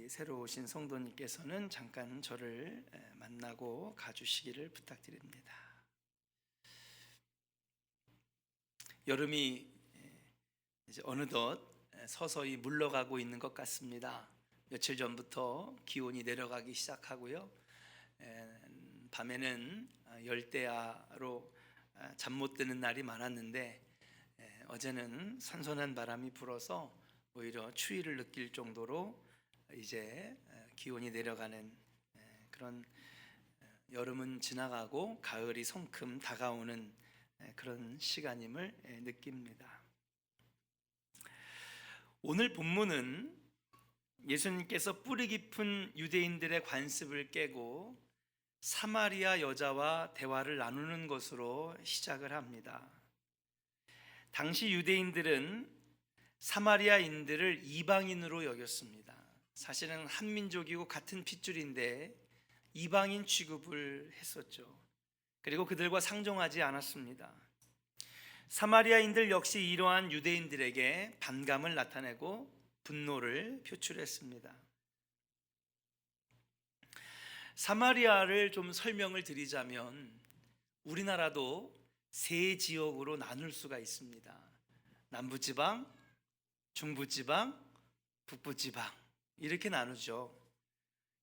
새로 오신 성도님께서는 잠깐 저를 만나고 가주시기를 부탁드립니다. 여름이 이제 어느덧 서서히 물러가고 있는 것 같습니다. 며칠 전부터 기온이 내려가기 시작하고요. 밤에는 열대야로 잠 못 드는 날이 많았는데 어제는 선선한 바람이 불어서 오히려 추위를 느낄 정도로 이제 기온이 내려가는 그런 여름은 지나가고 가을이 성큼 다가오는 그런 시간임을 느낍니다. 오늘 본문은 예수님께서 뿌리 깊은 유대인들의 관습을 깨고 사마리아 여자와 대화를 나누는 것으로 시작을 합니다. 당시 유대인들은 사마리아인들을 이방인으로 여겼습니다. 사실은 한민족이고 같은 핏줄인데 이방인 취급을 했었죠. 그리고 그들과 상종하지 않았습니다. 사마리아인들 역시 이러한 유대인들에게 반감을 나타내고 분노를 표출했습니다. 사마리아를 좀 설명을 드리자면 우리나라도 세 지역으로 나눌 수가 있습니다. 남부지방, 중부지방, 북부지방 이렇게 나누죠.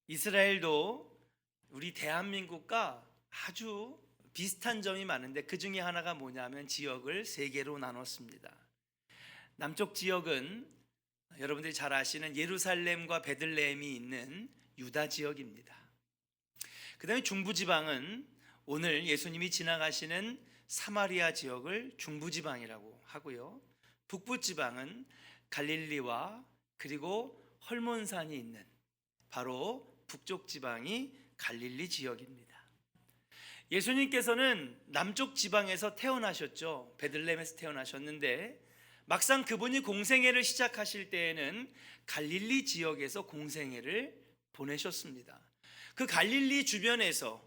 이스라엘도 우리 대한민국과 아주 비슷한 점이 많은데 그 중에 하나가 뭐냐면 지역을 세 개로 나눴습니다. 남쪽 지역은 여러분들이 잘 아시는 예루살렘과 베들레헴이 있는 유다 지역입니다. 그 다음에 중부지방은 오늘 예수님이 지나가시는 사마리아 지역을 중부지방이라고 하고요. 북부지방은 갈릴리와 그리고 헐몬산이 있는 바로 북쪽 지방이 갈릴리 지역입니다. 예수님께서는 남쪽 지방에서 태어나셨죠. 베들레헴에서 태어나셨는데 막상 그분이 공생애를 시작하실 때에는 갈릴리 지역에서 공생애를 보내셨습니다. 그 갈릴리 주변에서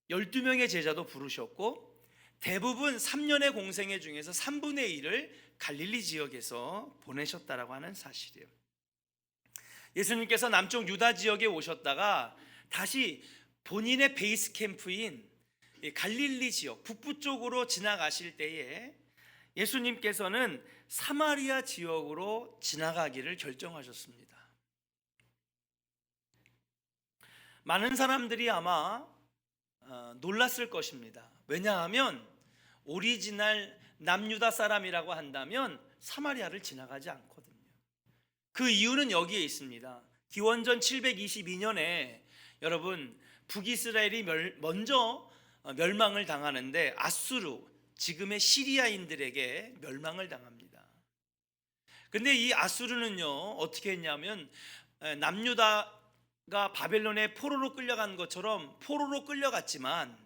12명의 제자도 부르셨고 대부분 3년의 공생애 중에서 3분의 1을 갈릴리 지역에서 보내셨다라고 하는 사실이에요. 예수님께서 남쪽 유다 지역에 오셨다가 다시 본인의 베이스 캠프인 갈릴리 지역 북부 쪽으로 지나가실 때에 예수님께서는 사마리아 지역으로 지나가기를 결정하셨습니다. 많은 사람들이 아마 놀랐을 것입니다. 왜냐하면 오리지널 남유다 사람이라고 한다면 사마리아를 지나가지 않거든요. 그 이유는 여기에 있습니다. 기원전 722년에 여러분 북이스라엘이 먼저 멸망을 당하는데 아수르 지금의 시리아인들에게 멸망을 당합니다. 근데 이 아수르는요 어떻게 했냐면 남유다가 바벨론에 포로로 끌려간 것처럼 포로로 끌려갔지만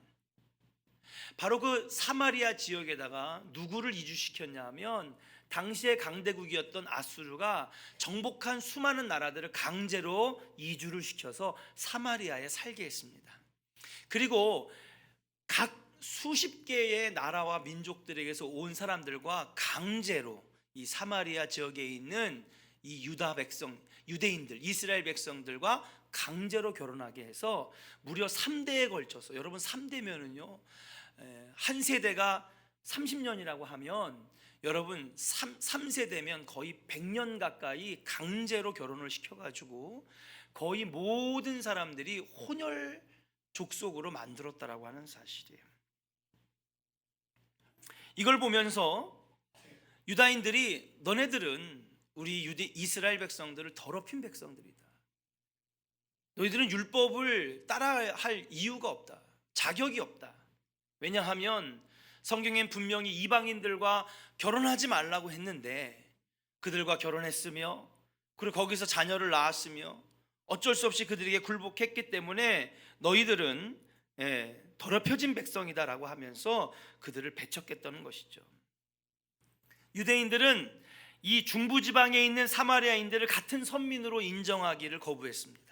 바로 그 사마리아 지역에다가 누구를 이주시켰냐면 당시의 강대국이었던 아수르가 정복한 수많은 나라들을 강제로 이주를 시켜서 사마리아에 살게 했습니다. 그리고 각 수십 개의 나라와 민족들에게서 온 사람들과 강제로 이 사마리아 지역에 있는 이 유다 백성, 유대인들, 이스라엘 백성들과 강제로 결혼하게 해서 무려 3대에 걸쳐서 여러분 3대면은요 한 세대가 30년이라고 하면 여러분 3세대면 거의 100년 가까이 강제로 결혼을 시켜가지고 거의 모든 사람들이 혼혈 족속으로 만들었다라고 하는 사실이에요. 이걸 보면서 유다인들이 너네들은 우리 이스라엘 백성들을 더럽힌 백성들이다. 너희들은 율법을 따라할 이유가 없다. 자격이 없다. 왜냐하면 성경엔 분명히 이방인들과 결혼하지 말라고 했는데 그들과 결혼했으며 그리고 거기서 자녀를 낳았으며 어쩔 수 없이 그들에게 굴복했기 때문에 너희들은 더럽혀진 백성이다라고 하면서 그들을 배척했다는 것이죠. 유대인들은 이 중부지방에 있는 사마리아인들을 같은 선민으로 인정하기를 거부했습니다.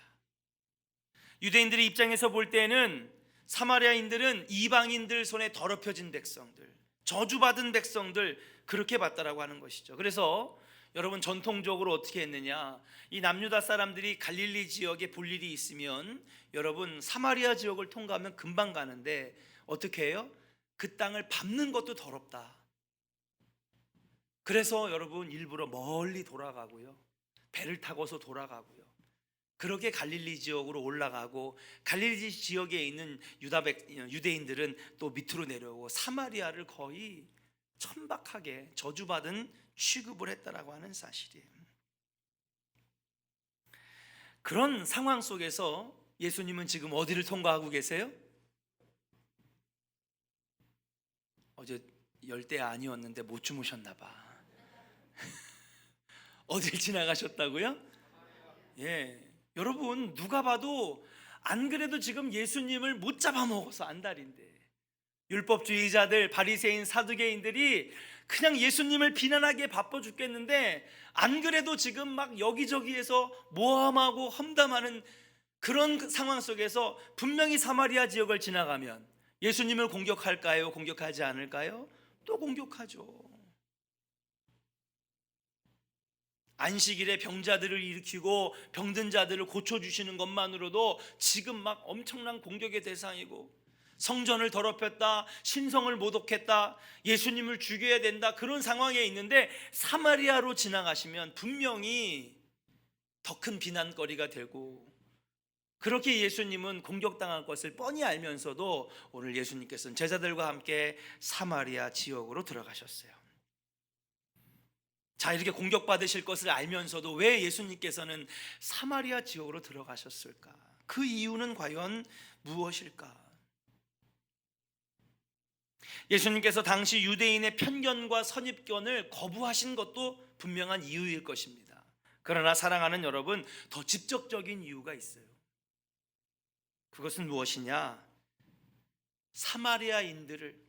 유대인들의 입장에서 볼 때는 사마리아인들은 이방인들 손에 더럽혀진 백성들, 저주받은 백성들 그렇게 봤다라고 하는 것이죠. 그래서 여러분 전통적으로 어떻게 했느냐, 이 남유다 사람들이 갈릴리 지역에 볼 일이 있으면 여러분 사마리아 지역을 통과하면 금방 가는데 어떻게 해요? 그 땅을 밟는 것도 더럽다. 그래서 여러분 일부러 멀리 돌아가고요, 배를 타고서 돌아가고요, 그렇게 갈릴리 지역으로 올라가고, 갈릴리 지역에 있는 유대인들은 또 밑으로 내려오고 사마리아를 거의 천박하게 저주받은 취급을 했다라고 하는 사실이에요. 그런 상황 속에서 예수님은 지금 어디를 통과하고 계세요? 어제 열대 아니었는데 못 주무셨나 봐. 어딜 지나가셨다고요? 예, 여러분 누가 봐도 안 그래도 지금 예수님을 못 잡아먹어서 안달인데, 율법주의자들, 바리새인, 사두개인들이 그냥 예수님을 비난하기에 바빠 죽겠는데, 안 그래도 지금 막 여기저기에서 모함하고 험담하는 그런 상황 속에서 분명히 사마리아 지역을 지나가면 예수님을 공격할까요? 공격하지 않을까요? 또 공격하죠. 안식일에 병자들을 일으키고 병든 자들을 고쳐주시는 것만으로도 지금 막 엄청난 공격의 대상이고, 성전을 더럽혔다, 신성을 모독했다, 예수님을 죽여야 된다, 그런 상황에 있는데 사마리아로 지나가시면 분명히 더 큰 비난거리가 되고, 그렇게 예수님은 공격당할 것을 뻔히 알면서도 오늘 예수님께서는 제자들과 함께 사마리아 지역으로 들어가셨어요. 자, 이렇게 공격받으실 것을 알면서도 왜 예수님께서는 사마리아 지역으로 들어가셨을까? 그 이유는 과연 무엇일까? 예수님께서 당시 유대인의 편견과 선입견을 거부하신 것도 분명한 이유일 것입니다. 그러나 사랑하는 여러분, 더 직접적인 이유가 있어요. 그것은 무엇이냐? 사마리아인들을,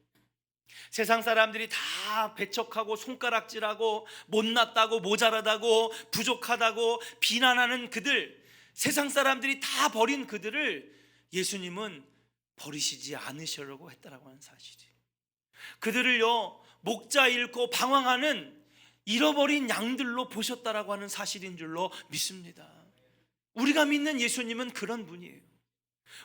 세상 사람들이 다 배척하고 손가락질하고 못났다고, 모자라다고, 부족하다고 비난하는 그들, 세상 사람들이 다 버린 그들을 예수님은 버리시지 않으시려고 했다라고 하는 사실이, 그들을요 목자 잃고 방황하는 잃어버린 양들로 보셨다라고 하는 사실인 줄로 믿습니다. 우리가 믿는 예수님은 그런 분이에요.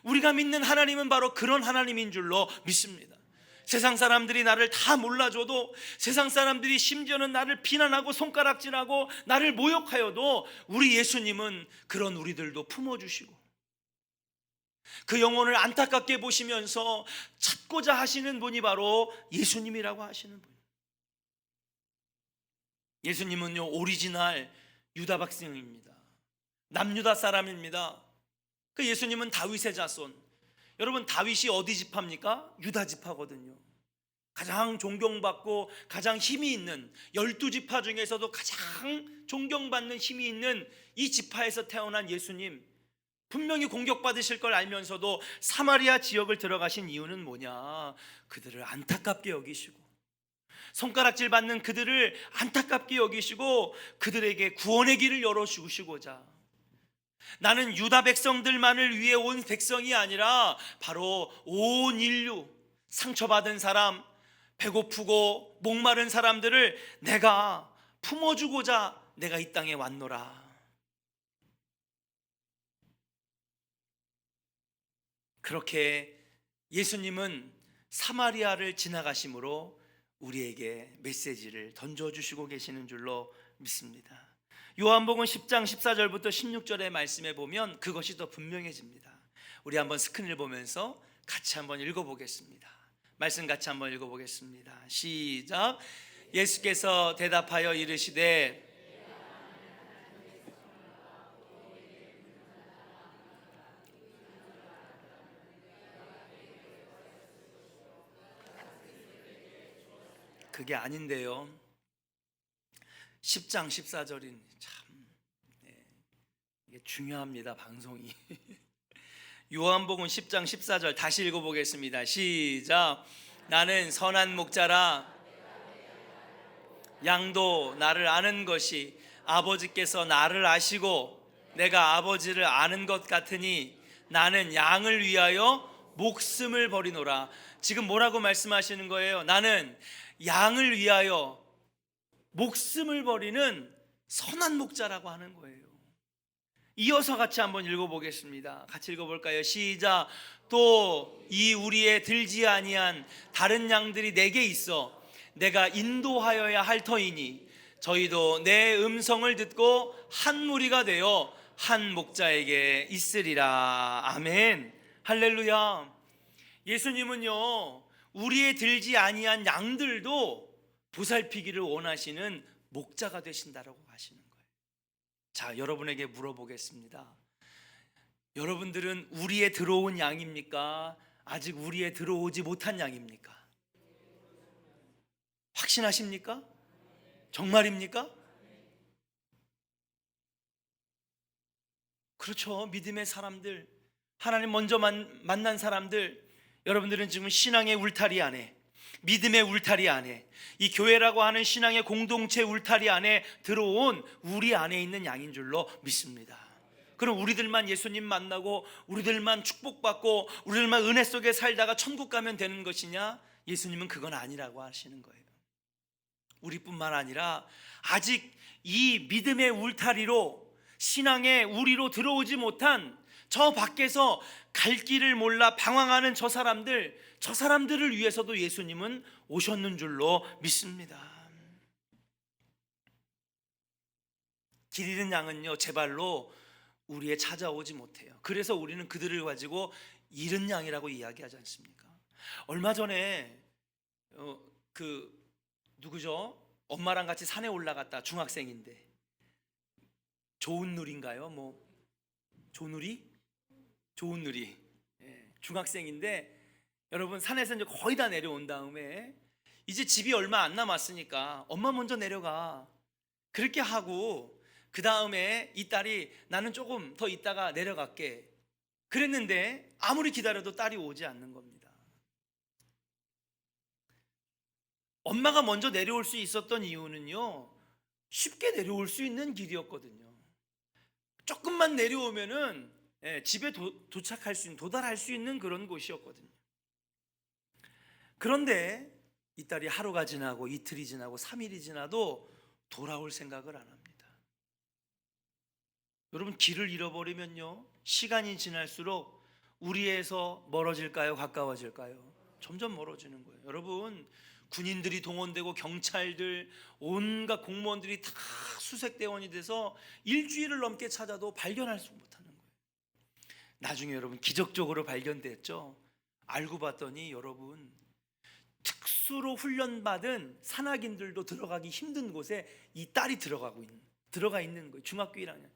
우리가 믿는 하나님은 바로 그런 하나님인 줄로 믿습니다. 세상 사람들이 나를 다 몰라줘도, 세상 사람들이 심지어는 나를 비난하고 손가락질하고 나를 모욕하여도 우리 예수님은 그런 우리들도 품어주시고, 그 영혼을 안타깝게 보시면서 찾고자 하시는 분이 바로 예수님이라고 하시는 분. 예수님은요 오리지널 유다 백성입니다. 남유다 사람입니다. 그 예수님은 다윗의 자손. 여러분, 다윗이 어디 지파입니까? 유다 지파거든요. 가장 존경받고 가장 힘이 있는 12지파 중에서도 가장 존경받는 힘이 있는 이 지파에서 태어난 예수님, 분명히 공격받으실 걸 알면서도 사마리아 지역을 들어가신 이유는 뭐냐? 그들을 안타깝게 여기시고, 손가락질 받는 그들을 안타깝게 여기시고, 그들에게 구원의 길을 열어주시고자, 나는 유다 백성들만을 위해 온 백성이 아니라 바로 온 인류, 상처받은 사람, 배고프고 목마른 사람들을 내가 품어주고자 내가 이 땅에 왔노라. 그렇게 예수님은 사마리아를 지나가심으로 우리에게 메시지를 던져주시고 계시는 줄로 믿습니다. 요한복음 10장 14절부터 16절의 말씀에 보면 그것이 더 분명해집니다. 우리 한번 스크린을 보면서 같이 한번 읽어보겠습니다. 말씀 같이 한번 읽어보겠습니다. 시작. 예수께서 대답하여 이르시되, 그게 아닌데요. 10장 14절인 참 이게 중요합니다. 방송이. 요한복음 10장 14절 다시 읽어보겠습니다. 시작. 나는 선한 목자라, 양도 나를 아는 것이 아버지께서 나를 아시고 내가 아버지를 아는 것 같으니 나는 양을 위하여 목숨을 버리노라. 지금 뭐라고 말씀하시는 거예요? 나는 양을 위하여 목숨을 버리는 선한 목자라고 하는 거예요. 이어서 같이 한번 읽어보겠습니다. 같이 읽어볼까요? 시작. 또 이 우리의 들지 아니한 다른 양들이 내게 있어 내가 인도하여야 할 터이니 저희도 내 음성을 듣고 한 무리가 되어 한 목자에게 있으리라. 아멘. 할렐루야. 예수님은요, 우리의 들지 아니한 양들도 보살피기를 원하시는 목자가 되신다라고 하시는 거예요. 자, 여러분에게 물어보겠습니다. 여러분들은 우리의 들어온 양입니까? 아직 우리의 들어오지 못한 양입니까? 확신하십니까? 정말입니까? 그렇죠. 믿음의 사람들, 하나님 먼저 만난 사람들, 여러분들은 지금 신앙의 울타리 안에, 믿음의 울타리 안에, 이 교회라고 하는 신앙의 공동체 울타리 안에 들어온 우리 안에 있는 양인 줄로 믿습니다. 그럼 우리들만 예수님 만나고 우리들만 축복받고 우리들만 은혜 속에 살다가 천국 가면 되는 것이냐? 예수님은 그건 아니라고 하시는 거예요. 우리뿐만 아니라 아직 이 믿음의 울타리로, 신앙의 우리로 들어오지 못한 저 밖에서 갈 길을 몰라 방황하는 저 사람들을 위해서도 예수님은 오셨는 줄로 믿습니다. 길 잃은 양은요, 제 발로 우리에 찾아오지 못해요. 그래서 우리는 그들을 가지고 잃은 양이라고 이야기하지 않습니까? 얼마 전에 누구죠? 엄마랑 같이 산에 올라갔다. 중학생인데 조은누리인가요? 조누리? 조은누리. 중학생인데 여러분, 산에서 이제 거의 다 내려온 다음에 이제 집이 얼마 안 남았으니까 엄마 먼저 내려가 그렇게 하고, 그 다음에 이 딸이 나는 조금 더 있다가 내려갈게 그랬는데 아무리 기다려도 딸이 오지 않는 겁니다. 엄마가 먼저 내려올 수 있었던 이유는요, 쉽게 내려올 수 있는 길이었거든요. 조금만 내려오면은 집에 도착할 수 있는, 도달할 수 있는 그런 곳이었거든요. 그런데 이 딸이 하루가 지나고 이틀이 지나고 3일이 지나도 돌아올 생각을 안 합니다. 여러분, 길을 잃어버리면요, 시간이 지날수록 우리에서 멀어질까요? 가까워질까요? 점점 멀어지는 거예요. 여러분, 군인들이 동원되고 경찰들, 온갖 공무원들이 다 수색대원이 돼서 일주일을 넘게 찾아도 발견할 수 못하는 거예요. 나중에 여러분 기적적으로 발견됐죠. 알고 봤더니 여러분, 특수로 훈련받은 산악인들도 들어가기 힘든 곳에 이 딸이 들어가 있는 거예요. 중학교 1학년.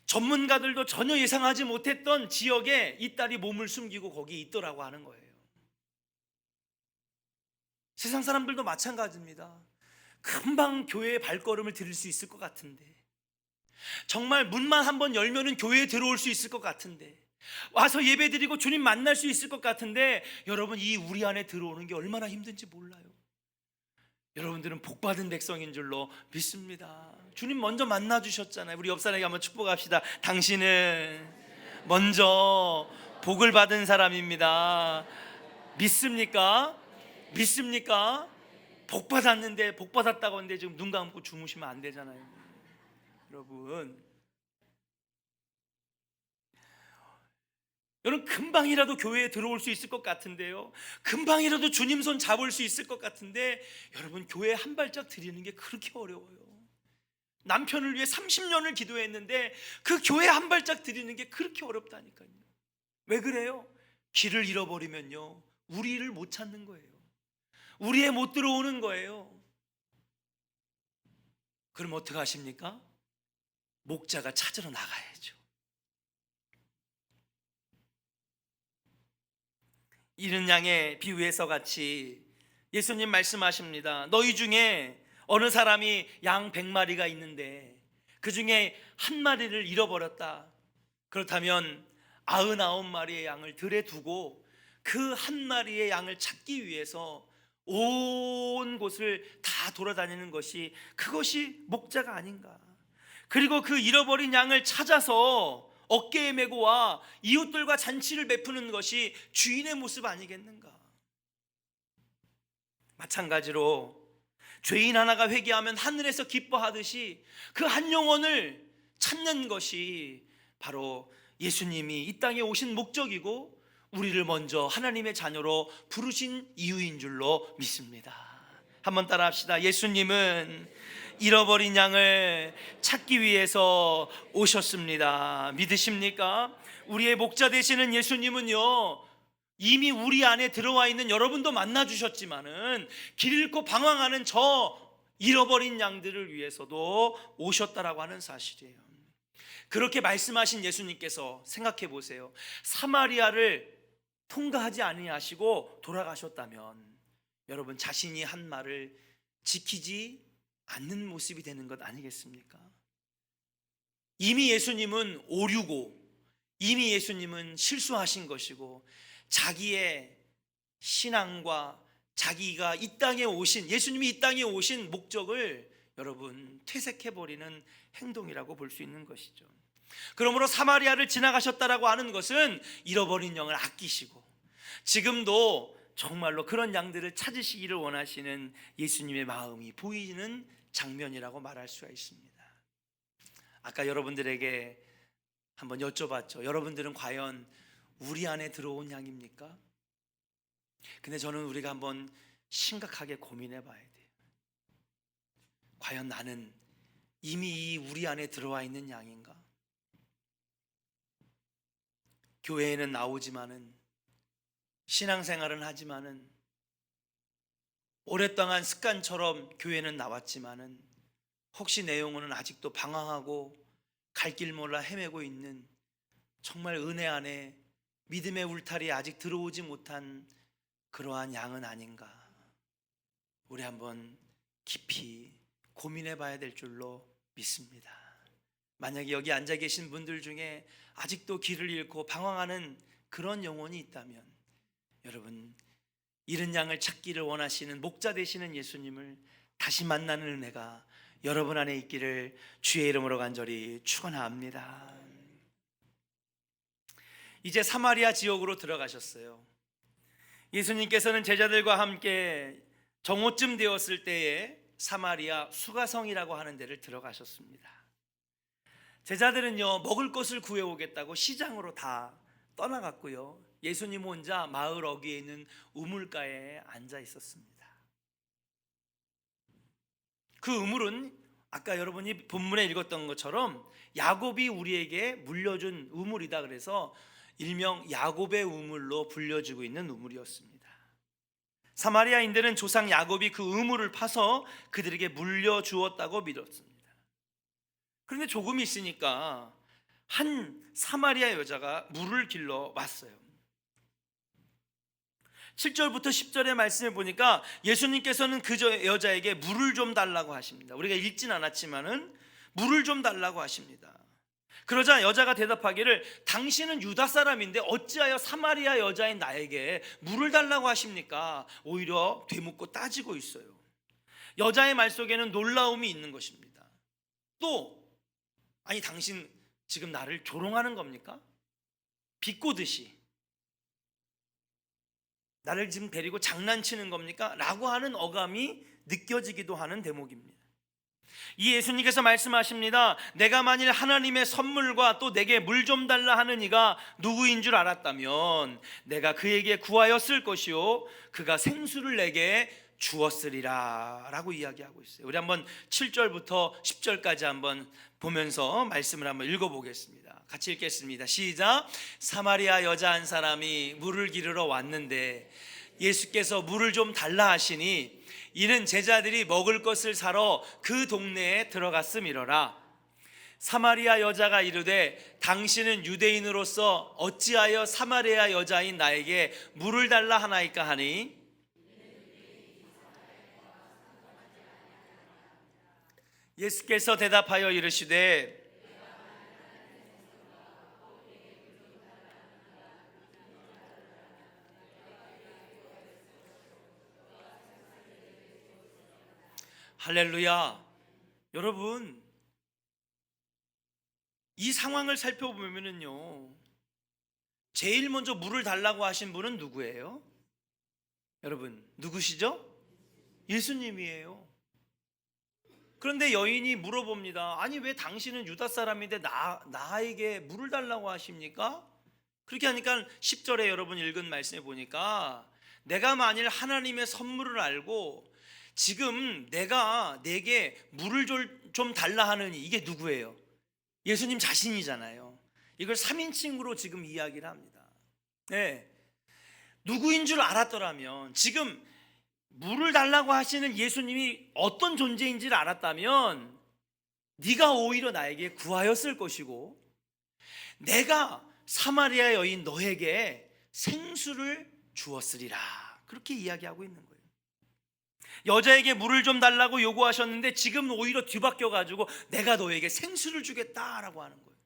전문가들도 전혀 예상하지 못했던 지역에 이 딸이 몸을 숨기고 거기 있더라고 하는 거예요. 세상 사람들도 마찬가지입니다. 금방 교회에 발걸음을 들일 수 있을 것 같은데, 정말 문만 한번 열면은 교회에 들어올 수 있을 것 같은데, 와서 예배드리고 주님 만날 수 있을 것 같은데, 여러분, 이 우리 안에 들어오는 게 얼마나 힘든지 몰라요. 여러분들은 복받은 백성인 줄로 믿습니다. 주님 먼저 만나 주셨잖아요. 우리 옆 사람에게 한번 축복합시다. 당신은 먼저 복을 받은 사람입니다. 믿습니까? 믿습니까? 복 받았는데, 복 받았다고 하는데 지금 눈 감고 주무시면 안 되잖아요. 여러분, 금방이라도 교회에 들어올 수 있을 것 같은데요, 금방이라도 주님 손 잡을 수 있을 것 같은데, 여러분, 교회에 한 발짝 들이는 게 그렇게 어려워요. 남편을 위해 30년을 기도했는데 그 교회에 한 발짝 들이는 게 그렇게 어렵다니까요. 왜 그래요? 길을 잃어버리면요, 우리를 못 찾는 거예요. 우리에 못 들어오는 거예요. 그럼 어떻게 하십니까? 목자가 찾으러 나가야죠. 잃은 양의 비유에서 같이 예수님 말씀하십니다. 너희 중에 어느 사람이 양 100마리가 있는데 그 중에 한 마리를 잃어버렸다. 그렇다면 99마리의 양을 들에 두고 그 한 마리의 양을 찾기 위해서 온 곳을 다 돌아다니는 것이, 그것이 목자가 아닌가. 그리고 그 잃어버린 양을 찾아서 어깨에 메고 와 이웃들과 잔치를 베푸는 것이 주인의 모습 아니겠는가. 마찬가지로 죄인 하나가 회개하면 하늘에서 기뻐하듯이 그 한 영혼을 찾는 것이 바로 예수님이 이 땅에 오신 목적이고 우리를 먼저 하나님의 자녀로 부르신 이유인 줄로 믿습니다. 한번 따라 합시다. 예수님은 잃어버린 양을 찾기 위해서 오셨습니다. 믿으십니까? 우리의 목자 되시는 예수님은요, 이미 우리 안에 들어와 있는 여러분도 만나 주셨지만은 길 잃고 방황하는 저 잃어버린 양들을 위해서도 오셨다라고 하는 사실이에요. 그렇게 말씀하신 예수님께서 생각해 보세요. 사마리아를 통과하지 아니하시고 돌아가셨다면 여러분 자신이 한 말을 지키지 않는 모습이 되는 것 아니겠습니까? 이미 예수님은 오류고 이미 예수님은 실수하신 것이고 자기의 신앙과 자기가 이 땅에 오신 예수님이 이 땅에 오신 목적을 여러분 퇴색해버리는 행동이라고 볼 수 있는 것이죠. 그러므로 사마리아를 지나가셨다라고 하는 것은 잃어버린 영을 아끼시고 지금도 정말로 그런 양들을 찾으시기를 원하시는 예수님의 마음이 보이는 장면이라고 말할 수가 있습니다. 아까 여러분들에게 한번 여쭤봤죠. 여러분들은 과연 우리 안에 들어온 양입니까? 근데 저는 우리가 한번 심각하게 고민해 봐야 돼요. 과연 나는 이미 우리 안에 들어와 있는 양인가? 교회에는 나오지만은 신앙생활은 하지만은 오랫동안 습관처럼 교회는 나왔지만은 혹시 내 영혼은 아직도 방황하고 갈 길 몰라 헤매고 있는 정말 은혜 안에 믿음의 울타리에 아직 들어오지 못한 그러한 양은 아닌가? 우리 한번 깊이 고민해 봐야 될 줄로 믿습니다. 만약에 여기 앉아 계신 분들 중에 아직도 길을 잃고 방황하는 그런 영혼이 있다면 여러분 잃은 양을 찾기를 원하시는 목자 되시는 예수님을 다시 만나는 은혜가 여러분 안에 있기를 주의 이름으로 간절히 축원합니다. 이제 사마리아 지역으로 들어가셨어요. 예수님께서는 제자들과 함께 정오쯤 되었을 때에 사마리아 수가성이라고 하는 데를 들어가셨습니다. 제자들은요 먹을 것을 구해오겠다고 시장으로 다 떠나갔고요, 예수님 혼자 마을 어귀에 있는 우물가에 앉아 있었습니다. 그 우물은 아까 여러분이 본문에 읽었던 것처럼 야곱이 우리에게 물려준 우물이다 그래서 일명 야곱의 우물로 불려지고 있는 우물이었습니다. 사마리아인들은 조상 야곱이 그 우물을 파서 그들에게 물려주었다고 믿었습니다. 그런데 조금 있으니까 한 사마리아 여자가 물을 길러 왔어요. 7절부터 10절의 말씀을 보니까 예수님께서는 그 여자에게 물을 좀 달라고 하십니다. 우리가 읽진 않았지만은 물을 좀 달라고 하십니다. 그러자 여자가 대답하기를 당신은 유다 사람인데 어찌하여 사마리아 여자인 나에게 물을 달라고 하십니까? 오히려 되묻고 따지고 있어요. 여자의 말 속에는 놀라움이 있는 것입니다. 또 아니 당신 지금 나를 조롱하는 겁니까? 비꼬듯이 나를 지금 데리고 장난치는 겁니까? 라고 하는 어감이 느껴지기도 하는 대목입니다. 이 예수님께서 말씀하십니다. 내가 만일 하나님의 선물과 또 내게 물 좀 달라 하는 이가 누구인 줄 알았다면 내가 그에게 구하였을 것이요 그가 생수를 내게 주었으리라 라고 이야기하고 있어요. 우리 한번 7절부터 10절까지 한번 보면서 말씀을 한번 읽어보겠습니다. 같이 읽겠습니다. 시작. 사마리아 여자 한 사람이 물을 기르러 왔는데 예수께서 물을 좀 달라 하시니 이는 제자들이 먹을 것을 사러 그 동네에 들어갔음이로라. 사마리아 여자가 이르되 당신은 유대인으로서 어찌하여 사마리아 여자인 나에게 물을 달라 하나이까 하니 예수께서 대답하여 이르시되 할렐루야. 여러분 이 상황을 살펴보면요 제일 먼저 물을 달라고 하신 분은 누구예요? 여러분 누구시죠? 예수님이에요. 그런데 여인이 물어봅니다. 아니 왜 당신은 유다 사람인데 나에게 물을 달라고 하십니까? 그렇게 하니까 10절에 여러분 읽은 말씀에 보니까 내가 만일 하나님의 선물을 알고 지금 내가 내게 물을 좀 달라 하느니, 이게 누구예요? 예수님 자신이잖아요. 이걸 3인칭으로 지금 이야기를 합니다. 네. 누구인 줄 알았더라면, 지금 물을 달라고 하시는 예수님이 어떤 존재인지를 알았다면 네가 오히려 나에게 구하였을 것이고 내가 사마리아 여인 너에게 생수를 주었으리라, 그렇게 이야기하고 있는 거예요. 여자에게 물을 좀 달라고 요구하셨는데 지금 오히려 뒤바뀌어 가지고 내가 너에게 생수를 주겠다라고 하는 거예요.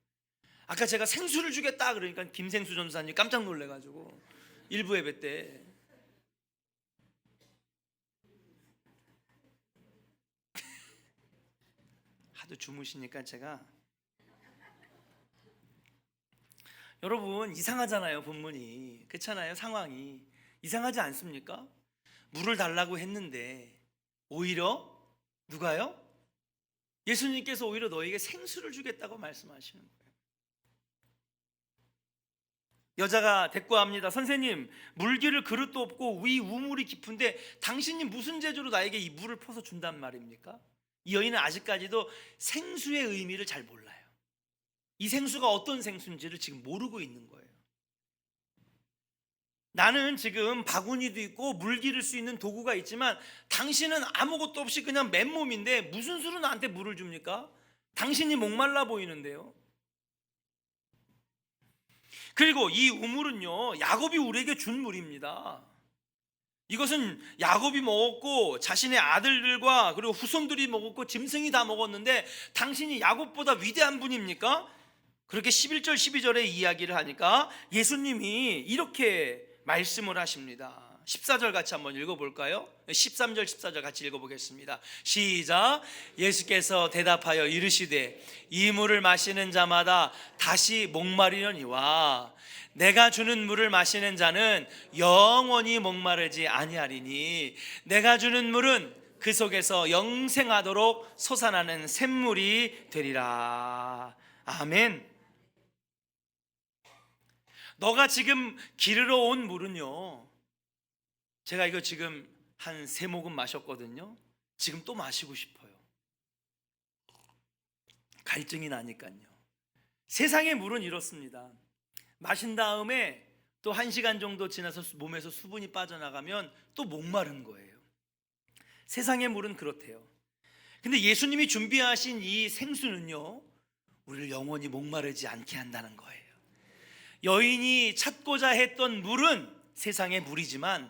아까 제가 생수를 주겠다 그러니까 김생수 전사님 깜짝 놀래 가지고 일부 예배 때 하도 주무시니까 제가, 여러분 이상하잖아요. 본문이 그렇잖아요. 상황이 이상하지 않습니까? 물을 달라고 했는데 오히려 누가요? 예수님께서 오히려 너에게 생수를 주겠다고 말씀하시는 거예요. 여자가 대꾸합니다. 선생님, 물기를 그릇도 없고 위 우물이 깊은데 당신이 무슨 재주로 나에게 이 물을 퍼서 준단 말입니까? 이 여인은 아직까지도 생수의 의미를 잘 몰라요. 이 생수가 어떤 생수인지를 지금 모르고 있는 거예요. 나는 지금 바구니도 있고 물 기를 수 있는 도구가 있지만 당신은 아무것도 없이 그냥 맨몸인데 무슨 수로 나한테 물을 줍니까? 당신이 목말라 보이는데요. 그리고 이 우물은요, 야곱이 우리에게 준 물입니다. 이것은 야곱이 먹었고 자신의 아들들과 그리고 후손들이 먹었고 짐승이 다 먹었는데 당신이 야곱보다 위대한 분입니까? 그렇게 11절 12절에 이야기를 하니까 예수님이 이렇게 말씀을 하십니다. 14절 같이 한번 읽어볼까요? 13절 14절 같이 읽어보겠습니다. 시작. 예수께서 대답하여 이르시되 이 물을 마시는 자마다 다시 목마르려니와 내가 주는 물을 마시는 자는 영원히 목마르지 아니하리니 내가 주는 물은 그 속에서 영생하도록 솟아나는 샘물이 되리라. 아멘. 너가 지금 기르러 온 물은요, 제가 이거 지금 한 3모금 마셨거든요. 지금 또 마시고 싶어요. 갈증이 나니까요. 세상의 물은 이렇습니다. 마신 다음에 또 1시간 정도 지나서 몸에서 수분이 빠져나가면 또 목마른 거예요. 세상의 물은 그렇대요. 근데 예수님이 준비하신 이 생수는요, 우리를 영원히 목마르지 않게 한다는 거예요. 여인이 찾고자 했던 물은 세상의 물이지만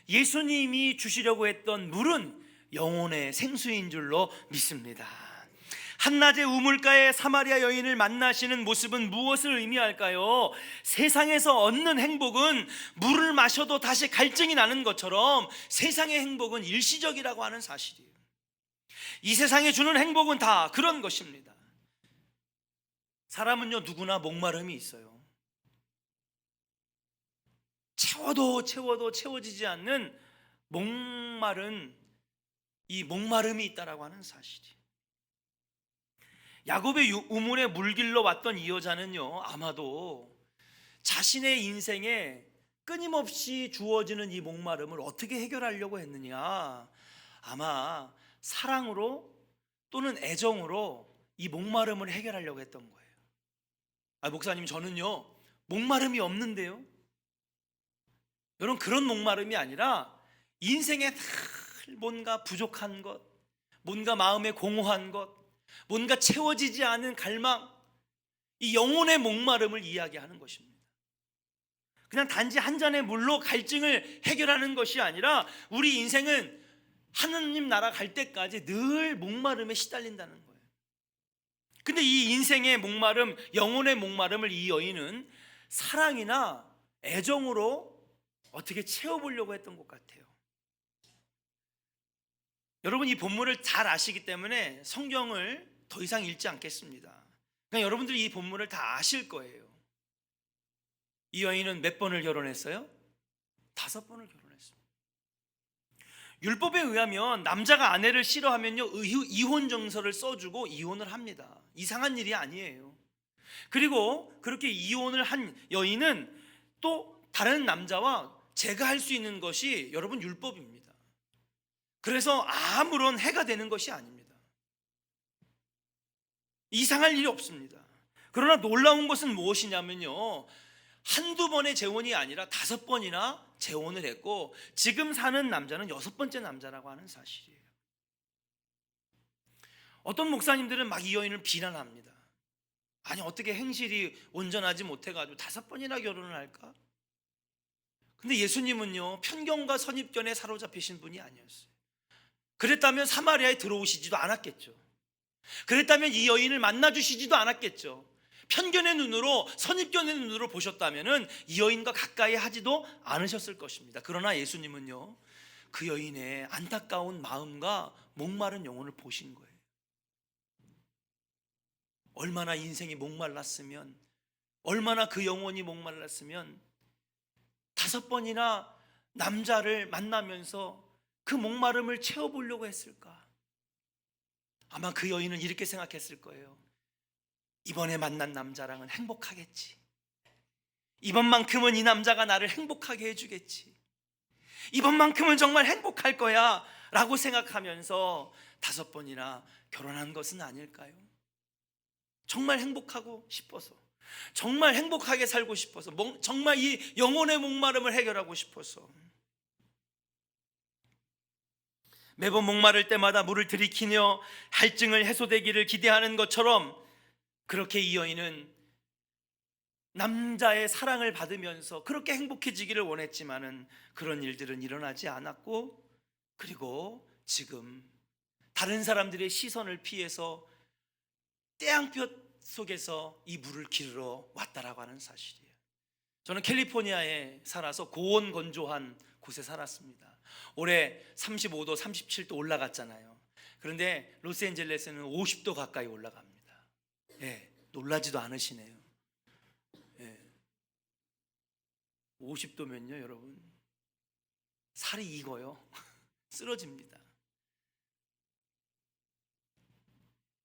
예수님이 주시려고 했던 물은 영혼의 생수인 줄로 믿습니다. 한낮의 우물가에 사마리아 여인을 만나시는 모습은 무엇을 의미할까요? 세상에서 얻는 행복은 물을 마셔도 다시 갈증이 나는 것처럼 세상의 행복은 일시적이라고 하는 사실이에요. 이 세상에 주는 행복은 다 그런 것입니다. 사람은요, 누구나 목마름이 있어요. 채워도 채워지지 않는 이 목마름이 있다라고 하는 사실이. 야곱의 우물에 물길러 왔던 이 여자는요, 아마도 자신의 인생에 끊임없이 주어지는 이 목마름을 어떻게 해결하려고 했느냐, 아마 사랑으로 또는 애정으로 이 목마름을 해결하려고 했던 거예요. 목사님, 저는요 목마름이 없는데요. 여러분, 그런 목마름이 아니라 인생에 늘 뭔가 부족한 것, 뭔가 마음에 공허한 것, 뭔가 채워지지 않은 갈망, 이 영혼의 목마름을 이야기하는 것입니다. 그냥 단지 한 잔의 물로 갈증을 해결하는 것이 아니라 우리 인생은 하느님 나라 갈 때까지 늘 목마름에 시달린다는 거예요. 근데 이 인생의 목마름, 영혼의 목마름을 이 여인은 사랑이나 애정으로 어떻게 채워보려고 했던 것 같아요. 여러분, 이 본문을 잘 아시기 때문에 성경을 더 이상 읽지 않겠습니다. 그냥 여러분들이 이 본문을 다 아실 거예요. 이 여인은 몇 번을 결혼했어요? 5번을 결혼했습니다. 율법에 의하면 남자가 아내를 싫어하면요 이혼 정서를 써주고 이혼을 합니다. 이상한 일이 아니에요. 그리고 그렇게 이혼을 한 여인은 또 다른 남자와 재가할 수 있는 것이 여러분 율법입니다. 그래서 아무런 해가 되는 것이 아닙니다. 이상할 일이 없습니다. 그러나 놀라운 것은 무엇이냐면요, 한두 번의 재혼이 아니라 5번이나 재혼을 했고 지금 사는 남자는 6번째 남자라고 하는 사실이에요. 어떤 목사님들은 막 이 여인을 비난합니다. 아니 어떻게 행실이 온전하지 못해가지고 5번이나 결혼을 할까? 근데 예수님은요 편견과 선입견에 사로잡히신 분이 아니었어요. 그랬다면 사마리아에 들어오시지도 않았겠죠. 그랬다면 이 여인을 만나주시지도 않았겠죠. 편견의 눈으로, 선입견의 눈으로 보셨다면 이 여인과 가까이 하지도 않으셨을 것입니다. 그러나 예수님은요 그 여인의 안타까운 마음과 목마른 영혼을 보신 거예요. 얼마나 인생이 목말랐으면, 얼마나 그 영혼이 목말랐으면 5번이나 남자를 만나면서 그 목마름을 채워보려고 했을까? 아마 그 여인은 이렇게 생각했을 거예요. 이번에 만난 남자랑은 행복하겠지. 이번만큼은 이 남자가 나를 행복하게 해주겠지. 이번만큼은 정말 행복할 거야 라고 생각하면서 5번이나 결혼한 것은 아닐까요? 정말 행복하고 싶어서, 정말 행복하게 살고 싶어서, 정말 이 영혼의 목마름을 해결하고 싶어서. 매번 목마를 때마다 물을 들이키며 할증을 해소되기를 기대하는 것처럼 그렇게 이 여인은 남자의 사랑을 받으면서 그렇게 행복해지기를 원했지만은 그런 일들은 일어나지 않았고, 그리고 지금 다른 사람들의 시선을 피해서 태양볕 속에서 이 물을 기르러 왔다라고 하는 사실이에요. 저는 캘리포니아에 살아서 고온 건조한 곳에 살았습니다. 올해 35도, 37도 올라갔잖아요. 그런데 로스앤젤레스는 50도 가까이 올라갑니다. 예, 놀라지도 않으시네요. 예, 50도면요 여러분 살이 익어요. 쓰러집니다.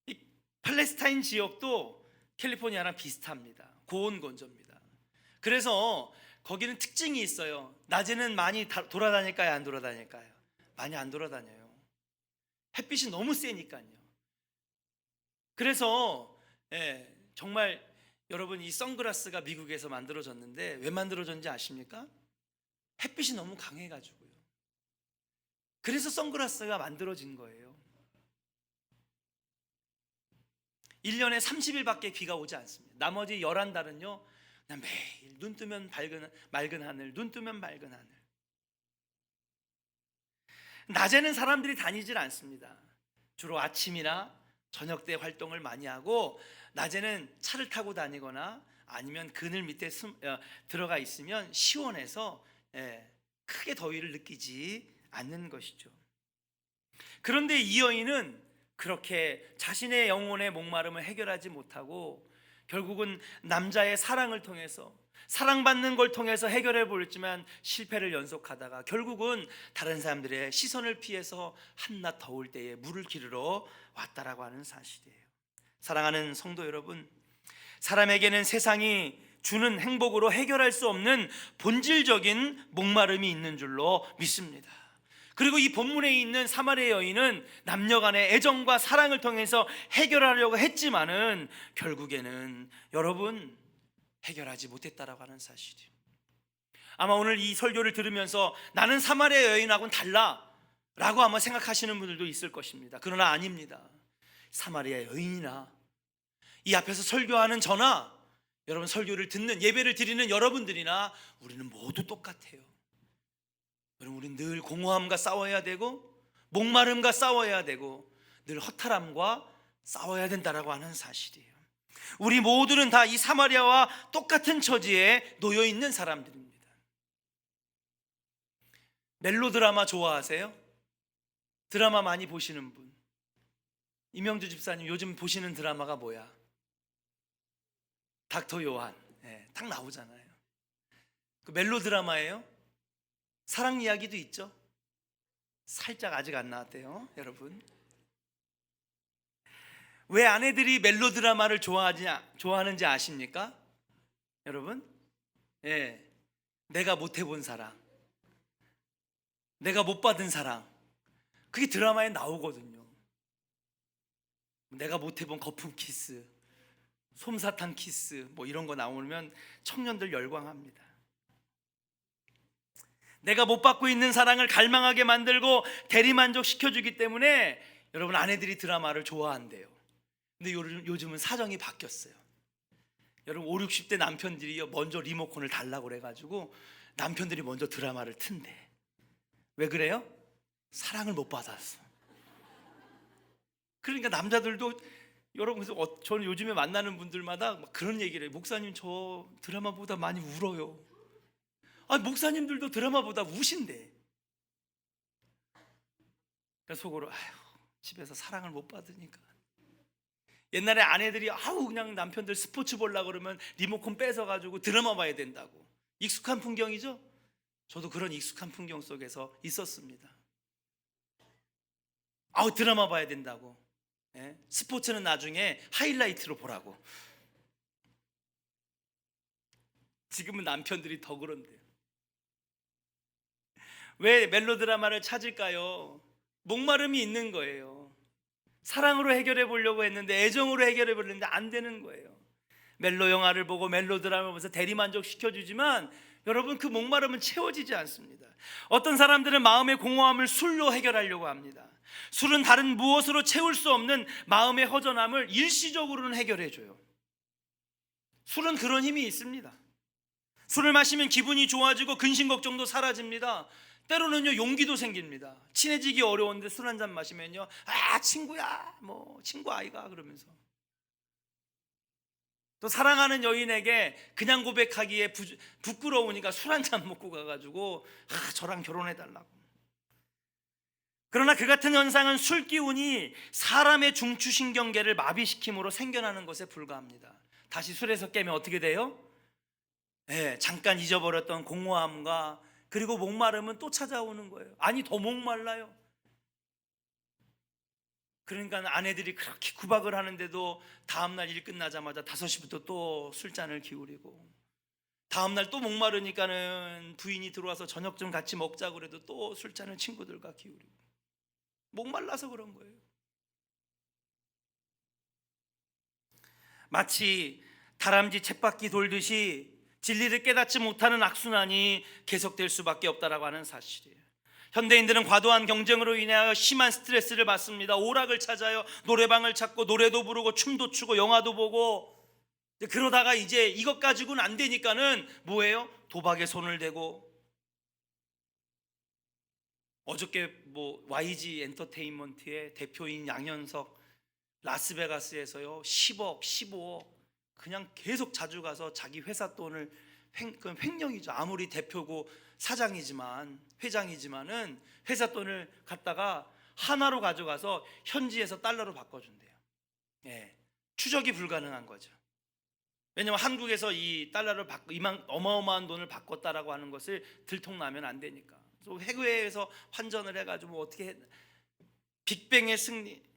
이 팔레스타인 지역도 캘리포니아랑 비슷합니다. 고온 건조입니다. 그래서 거기는 특징이 있어요. 낮에는 많이 돌아다닐까요, 안 돌아다닐까요? 많이 안 돌아다녀요. 햇빛이 너무 세니까요. 그래서 정말 여러분 이 선글라스가 미국에서 만들어졌는데 왜 만들어졌는지 아십니까? 햇빛이 너무 강해가지고요. 그래서 선글라스가 만들어진 거예요. 1년에 30일밖에 비가 오지 않습니다. 나머지 11달은요 그냥 매일 눈 뜨면 맑은 하늘, 눈 뜨면 맑은 하늘. 낮에는 사람들이 다니질 않습니다. 주로 아침이나 저녁 때 활동을 많이 하고 낮에는 차를 타고 다니거나 아니면 그늘 밑에 들어가 있으면 시원해서 크게 더위를 느끼지 않는 것이죠. 그런데 이 여인은 그렇게 자신의 영혼의 목마름을 해결하지 못하고 결국은 남자의 사랑을 통해서, 사랑받는 걸 통해서 해결해 보였지만 실패를 연속하다가 결국은 다른 사람들의 시선을 피해서 한낮 더울 때에 물을 기르러 왔다라고 하는 사실이에요. 사랑하는 성도 여러분, 사람에게는 세상이 주는 행복으로 해결할 수 없는 본질적인 목마름이 있는 줄로 믿습니다. 그리고 이 본문에 있는 사마리아 여인은 남녀 간의 애정과 사랑을 통해서 해결하려고 했지만은 결국에는 여러분 해결하지 못했다라고 하는 사실이에요. 아마 오늘 이 설교를 들으면서 나는 사마리아 여인하고는 달라 라고 아마 생각하시는 분들도 있을 것입니다. 그러나 아닙니다. 사마리아 여인이나 이 앞에서 설교하는 저나 여러분 설교를 듣는, 예배를 드리는 여러분들이나 우리는 모두 똑같아요. 여러분 우리는 늘 공허함과 싸워야 되고 목마름과 싸워야 되고 늘 허탈함과 싸워야 된다라고 하는 사실이에요. 우리 모두는 다 이 사마리아와 똑같은 처지에 놓여 있는 사람들입니다. 멜로드라마 좋아하세요? 드라마 많이 보시는 분? 이명주 집사님 요즘 보시는 드라마가 뭐야? 닥터 요한. 딱 나오잖아요. 그 멜로드라마예요? 사랑 이야기도 있죠. 살짝 아직 안 나왔대요, 여러분. 왜 아내들이 멜로드라마를 좋아하는지 아십니까? 여러분? 예. 내가 못 해본 사랑, 내가 못 받은 사랑, 그게 드라마에 나오거든요. 내가 못 해본 거품 키스, 솜사탕 키스, 뭐 이런 거 나오면 청년들 열광합니다. 내가 못 받고 있는 사랑을 갈망하게 만들고 대리만족 시켜주기 때문에 여러분, 아내들이 드라마를 좋아한대요. 근데 요즘은 사정이 바뀌었어요. 여러분, 5, 60대 남편들이 먼저 리모컨을 달라고 그래가지고 남편들이 먼저 드라마를 튼대. 왜 그래요? 사랑을 못 받았어. 그러니까 남자들도, 여러분, 그래서 저는 요즘에 만나는 분들마다 막 그런 얘기를 해요. 목사님, 저 드라마보다 많이 울어요. 목사님들도 드라마보다 우신대. 그래서 속으로, 아휴, 집에서 사랑을 못 받으니까. 옛날에 아내들이 그냥 남편들 스포츠 보려고 그러면 리모컨 뺏어가지고 드라마 봐야 된다고. 익숙한 풍경이죠? 저도 그런 익숙한 풍경 속에서 있었습니다. 드라마 봐야 된다고. 예? 스포츠는 나중에 하이라이트로 보라고. 지금은 남편들이 더 그런데요. 왜 멜로드라마를 찾을까요? 목마름이 있는 거예요. 사랑으로 해결해 보려고 했는데, 애정으로 해결해 보려는데 안 되는 거예요. 멜로 영화를 보고 멜로드라마 보면서 대리만족 시켜주지만 여러분, 그 목마름은 채워지지 않습니다. 어떤 사람들은 마음의 공허함을 술로 해결하려고 합니다. 술은 다른 무엇으로 채울 수 없는 마음의 허전함을 일시적으로는 해결해줘요. 술은 그런 힘이 있습니다. 술을 마시면 기분이 좋아지고 근심 걱정도 사라집니다. 때로는요, 용기도 생깁니다. 친해지기 어려운데 술 한잔 마시면요, 친구야, 뭐 친구 아이가, 그러면서. 또 사랑하는 여인에게 그냥 고백하기에 부끄러우니까 술 한잔 먹고 가가지고 저랑 결혼해달라고. 그러나 그 같은 현상은 술 기운이 사람의 중추신경계를 마비시킴으로 생겨나는 것에 불과합니다. 다시 술에서 깨면 어떻게 돼요? 잠깐 잊어버렸던 공허함과 그리고 목마름은 또 찾아오는 거예요. 더 목말라요. 그러니까 아내들이 그렇게 구박을 하는데도 다음날 일 끝나자마자 5시부터 또 술잔을 기울이고, 다음날 또 목마르니까는 부인이 들어와서 저녁 좀 같이 먹자고 그래도 또 술잔을 친구들과 기울이고, 목말라서 그런 거예요. 마치 다람쥐 쳇바퀴 돌듯이 진리를 깨닫지 못하는 악순환이 계속될 수밖에 없다라고 하는 사실이에요. 현대인들은 과도한 경쟁으로 인하여 심한 스트레스를 받습니다. 오락을 찾아요. 노래방을 찾고 노래도 부르고 춤도 추고 영화도 보고. 그러다가 이제 이것 가지고는 안 되니까는 뭐예요? 도박에 손을 대고. 어저께 YG 엔터테인먼트의 대표인 양현석, 라스베가스에서요 10억, 15억 그냥 계속 자주 가서 자기 회사 돈을 그건 횡령이죠. 아무리 대표고 회장이지만은 회사 돈을 갖다가 하나로 가져가서 현지에서 달러로 바꿔준대요. 추적이 불가능한 거죠. 왜냐하면 한국에서 이 달러를 어마어마한 돈을 바꿨다라고 하는 것을 들통나면 안 되니까. 그래서 해외에서 환전을 해가지고 어떻게 빅뱅의 승리.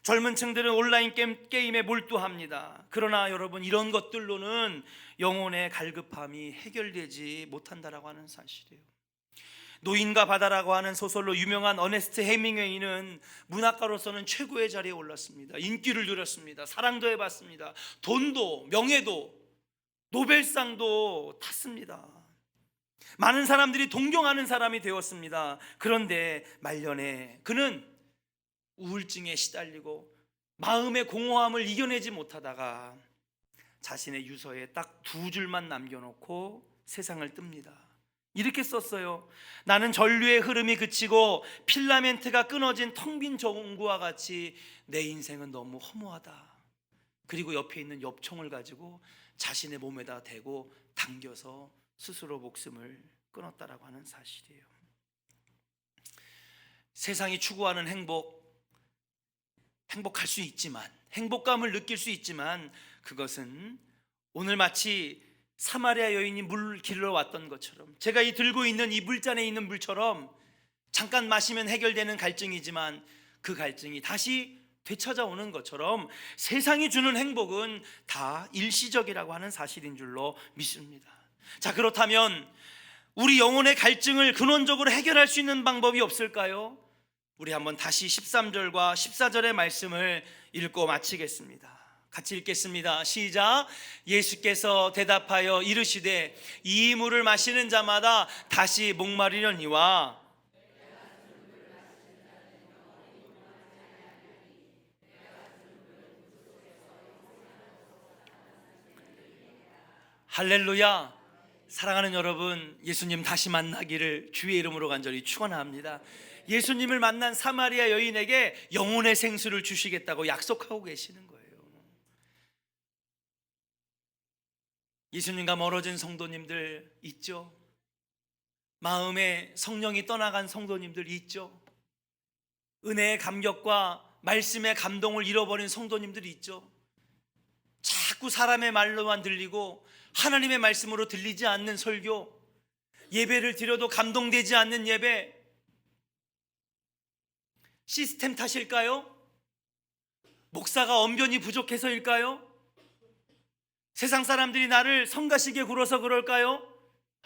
젊은 층들은 온라인 게임에 몰두합니다. 그러나 여러분, 이런 것들로는 영혼의 갈급함이 해결되지 못한다라고 하는 사실이에요. 노인과 바다라고 하는 소설로 유명한 어네스트 헤밍웨이는 문학가로서는 최고의 자리에 올랐습니다. 인기를 누렸습니다. 사랑도 해봤습니다. 돈도 명예도 노벨상도 탔습니다. 많은 사람들이 동경하는 사람이 되었습니다. 그런데 말년에 그는 우울증에 시달리고 마음의 공허함을 이겨내지 못하다가 자신의 유서에 딱 2줄만 남겨놓고 세상을 뜹니다. 이렇게 썼어요. 나는 전류의 흐름이 그치고 필라멘트가 끊어진 텅 빈 전구와 같이 내 인생은 너무 허무하다. 그리고 옆에 있는 엽총을 가지고 자신의 몸에다 대고 당겨서 스스로 목숨을 끊었다라고 하는 사실이에요. 세상이 추구하는 행복할 수 있지만, 행복감을 느낄 수 있지만, 그것은 오늘 마치 사마리아 여인이 물 길러 왔던 것처럼, 제가 들고 있는 이 물잔에 있는 물처럼 잠깐 마시면 해결되는 갈증이지만 그 갈증이 다시 되찾아오는 것처럼 세상이 주는 행복은 다 일시적이라고 하는 사실인 줄로 믿습니다. 자, 그렇다면 우리 영혼의 갈증을 근원적으로 해결할 수 있는 방법이 없을까요? 우리 한번 다시 13절과 14절의 말씀을 읽고 마치겠습니다. 같이 읽겠습니다. 시작. 예수께서 대답하여 이르시되 이 물을 마시는 자마다 다시 목마르려니와 할렐루야. 사랑하는 여러분, 예수님 다시 만나기를 주의 이름으로 간절히 축원합니다. 예수님을 만난 사마리아 여인에게 영혼의 생수를 주시겠다고 약속하고 계시는 거예요. 예수님과 멀어진 성도님들 있죠? 마음에 성령이 떠나간 성도님들 있죠? 은혜의 감격과 말씀의 감동을 잃어버린 성도님들이 있죠? 자꾸 사람의 말로만 들리고 하나님의 말씀으로 들리지 않는 설교, 예배를 드려도 감동되지 않는 예배, 시스템 탓일까요? 목사가 언변이 부족해서일까요? 세상 사람들이 나를 성가시게 굴어서 그럴까요?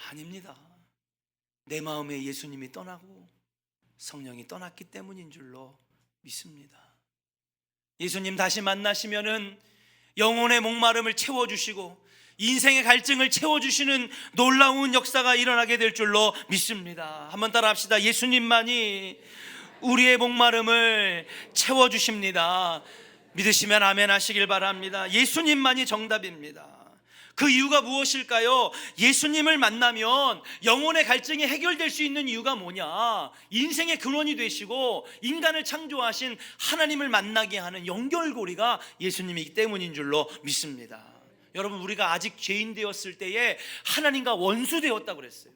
아닙니다. 내 마음에 예수님이 떠나고 성령이 떠났기 때문인 줄로 믿습니다. 예수님 다시 만나시면은 영혼의 목마름을 채워주시고 인생의 갈증을 채워주시는 놀라운 역사가 일어나게 될 줄로 믿습니다. 한번 따라 합시다. 예수님만이 우리의 목마름을 채워주십니다. 믿으시면 아멘 하시길 바랍니다. 예수님만이 정답입니다. 그 이유가 무엇일까요? 예수님을 만나면 영혼의 갈증이 해결될 수 있는 이유가 뭐냐? 인생의 근원이 되시고 인간을 창조하신 하나님을 만나게 하는 연결고리가 예수님이기 때문인 줄로 믿습니다. 여러분, 우리가 아직 죄인 되었을 때에 하나님과 원수 되었다고 그랬어요.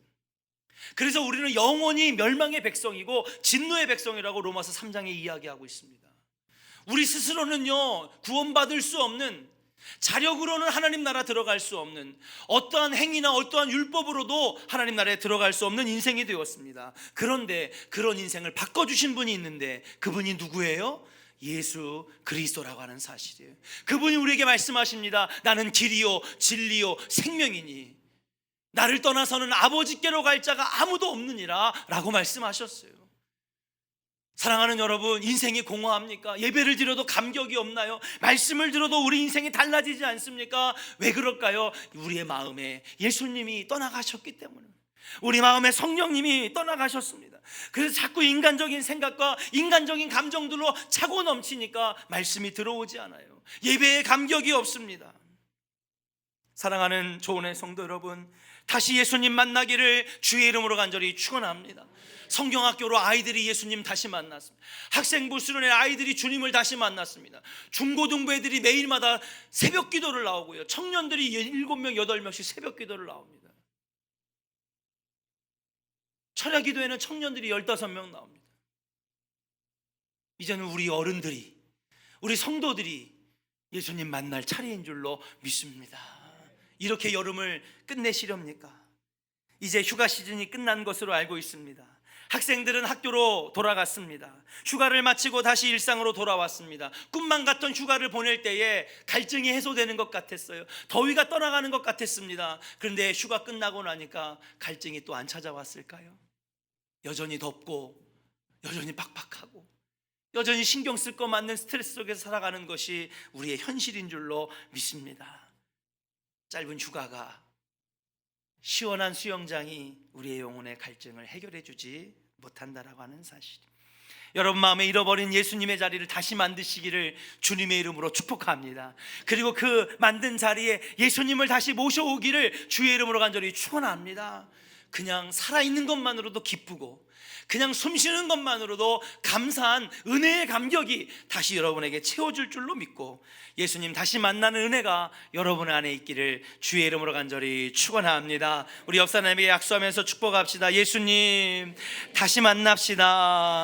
그래서 우리는 영원히 멸망의 백성이고 진노의 백성이라고 로마서 3장에 이야기하고 있습니다. 우리 스스로는요, 구원받을 수 없는, 자력으로는 하나님 나라 들어갈 수 없는, 어떠한 행위나 어떠한 율법으로도 하나님 나라에 들어갈 수 없는 인생이 되었습니다. 그런데 그런 인생을 바꿔주신 분이 있는데 그분이 누구예요? 예수 그리스도라고 하는 사실이에요. 그분이 우리에게 말씀하십니다. 나는 길이요 진리요 생명이니 나를 떠나서는 아버지께로 갈 자가 아무도 없느니라 라고 말씀하셨어요. 사랑하는 여러분, 인생이 공허합니까? 예배를 드려도 감격이 없나요? 말씀을 들어도 우리 인생이 달라지지 않습니까? 왜 그럴까요? 우리의 마음에 예수님이 떠나가셨기 때문에, 우리 마음에 성령님이 떠나가셨습니다. 그래서 자꾸 인간적인 생각과 인간적인 감정들로 차고 넘치니까 말씀이 들어오지 않아요. 예배에 감격이 없습니다. 사랑하는 조은의 성도 여러분, 다시 예수님 만나기를 주의 이름으로 간절히 축원합니다. 성경학교로 아이들이 예수님 다시 만났습니다. 학생부 수련회 아이들이 주님을 다시 만났습니다. 중고등부 애들이 매일마다 새벽 기도를 나오고요, 청년들이 7명 8명씩 새벽 기도를 나옵니다. 철야 기도에는 청년들이 15명 나옵니다. 이제는 우리 어른들이, 우리 성도들이 예수님 만날 차례인 줄로 믿습니다. 이렇게 여름을 끝내시렵니까? 이제 휴가 시즌이 끝난 것으로 알고 있습니다. 학생들은 학교로 돌아갔습니다. 휴가를 마치고 다시 일상으로 돌아왔습니다. 꿈만 같던 휴가를 보낼 때에 갈증이 해소되는 것 같았어요. 더위가 떠나가는 것 같았습니다. 그런데 휴가 끝나고 나니까 갈증이 또 안 찾아왔을까요? 여전히 덥고 여전히 빡빡하고 여전히 신경 쓸 거 많는 스트레스 속에서 살아가는 것이 우리의 현실인 줄로 믿습니다. 짧은 휴가가, 시원한 수영장이 우리의 영혼의 갈증을 해결해 주지 못한다라고 하는 사실. 여러분 마음에 잃어버린 예수님의 자리를 다시 만드시기를 주님의 이름으로 축복합니다. 그리고 그 만든 자리에 예수님을 다시 모셔오기를 주의 이름으로 간절히 축원합니다. 그냥 살아있는 것만으로도 기쁘고 그냥 숨쉬는 것만으로도 감사한 은혜의 감격이 다시 여러분에게 채워질 줄로 믿고 예수님 다시 만나는 은혜가 여러분 안에 있기를 주의 이름으로 간절히 축원합니다. 우리 옆 사람에게 약속하면서 축복합시다. 예수님 다시 만납시다.